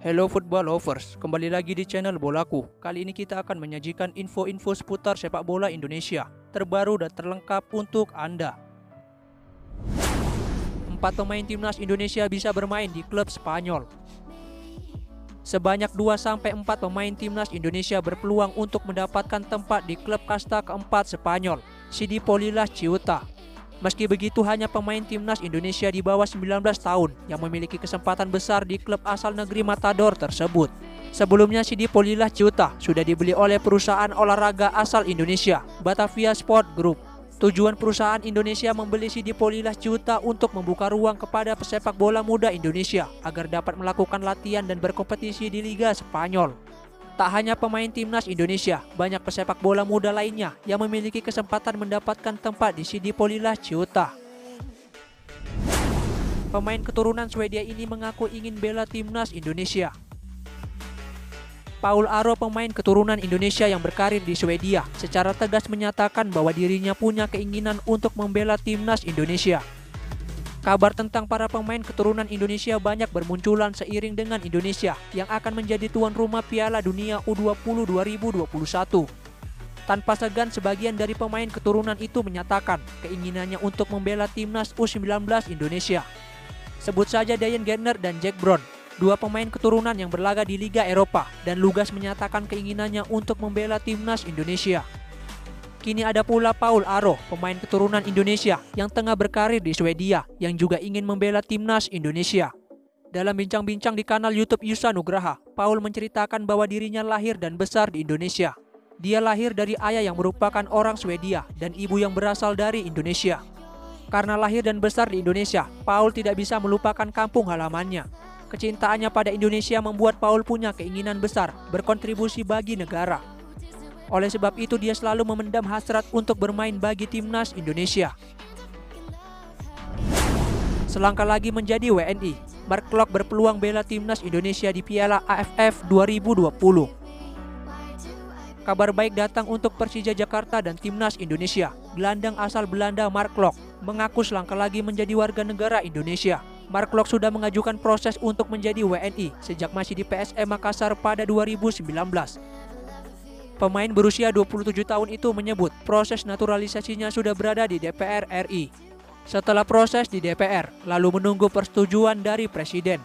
Hello football lovers, kembali lagi di channel Bolaku. Kali ini kita akan menyajikan info-info seputar sepak bola Indonesia, terbaru dan terlengkap untuk Anda. 4 pemain timnas Indonesia bisa bermain di klub Spanyol. Sebanyak 2-4 pemain timnas Indonesia berpeluang untuk mendapatkan tempat di klub kasta keempat Spanyol, CD Polilas Ceuta. Meski begitu, hanya pemain timnas Indonesia di bawah 19 tahun yang memiliki kesempatan besar di klub asal negeri Matador tersebut. Sebelumnya, CD Polilas Ceuta sudah dibeli oleh perusahaan olahraga asal Indonesia, Batavia Sport Group. Tujuan perusahaan Indonesia membeli CD Polilas Ceuta untuk membuka ruang kepada pesepak bola muda Indonesia agar dapat melakukan latihan dan berkompetisi di Liga Spanyol. Tak hanya pemain timnas Indonesia, banyak pesepak bola muda lainnya yang memiliki kesempatan mendapatkan tempat di CD Polilas Ceuta. Pemain keturunan Swedia ini mengaku ingin bela timnas Indonesia. Paul Aro, pemain keturunan Indonesia yang berkarir di Swedia, secara tegas menyatakan bahwa dirinya punya keinginan untuk membela timnas Indonesia. Kabar tentang para pemain keturunan Indonesia banyak bermunculan seiring dengan Indonesia yang akan menjadi tuan rumah Piala Dunia U20 2021. Tanpa segan, sebagian dari pemain keturunan itu menyatakan keinginannya untuk membela timnas U19 Indonesia. Sebut saja Dian Gardner dan Jack Brown, dua pemain keturunan yang berlaga di Liga Eropa dan lugas menyatakan keinginannya untuk membela timnas Indonesia. Kini ada pula Paul Aro, pemain keturunan Indonesia yang tengah berkarir di Swedia yang juga ingin membela timnas Indonesia. Dalam bincang-bincang di kanal YouTube Yusa Nugraha, Paul menceritakan bahwa dirinya lahir dan besar di Indonesia. Dia lahir dari ayah yang merupakan orang Swedia dan ibu yang berasal dari Indonesia. Karena lahir dan besar di Indonesia, Paul tidak bisa melupakan kampung halamannya. Kecintaannya pada Indonesia membuat Paul punya keinginan besar berkontribusi bagi negara. Oleh sebab itu, dia selalu memendam hasrat untuk bermain bagi timnas Indonesia. Selangkah lagi menjadi WNI, Mark Klok berpeluang bela timnas Indonesia di Piala AFF 2020. Kabar baik datang untuk Persija Jakarta dan timnas Indonesia. Gelandang asal Belanda Mark Klok mengaku selangkah lagi menjadi warga negara Indonesia. Mark Klok sudah mengajukan proses untuk menjadi WNI sejak masih di PSM Makassar pada 2019. Pemain berusia 27 tahun itu menyebut proses naturalisasinya sudah berada di DPR RI. Setelah proses di DPR, lalu menunggu persetujuan dari Presiden.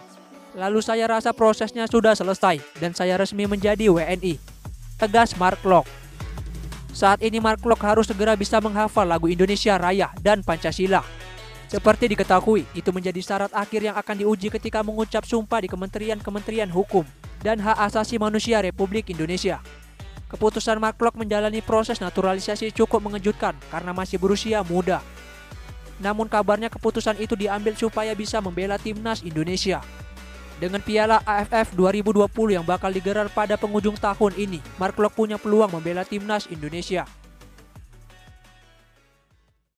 Lalu saya rasa prosesnya sudah selesai dan saya resmi menjadi WNI, tegas Mark Klok. Saat ini Mark Klok harus segera bisa menghafal lagu Indonesia Raya dan Pancasila. Seperti diketahui, itu menjadi syarat akhir yang akan diuji ketika mengucap sumpah di Kementerian Hukum dan Hak Asasi Manusia Republik Indonesia. Keputusan Mark Klok menjalani proses naturalisasi cukup mengejutkan karena masih berusia muda. Namun kabarnya keputusan itu diambil supaya bisa membela timnas Indonesia. Dengan Piala AFF 2020 yang bakal digelar pada penghujung tahun ini, Mark Klok punya peluang membela timnas Indonesia.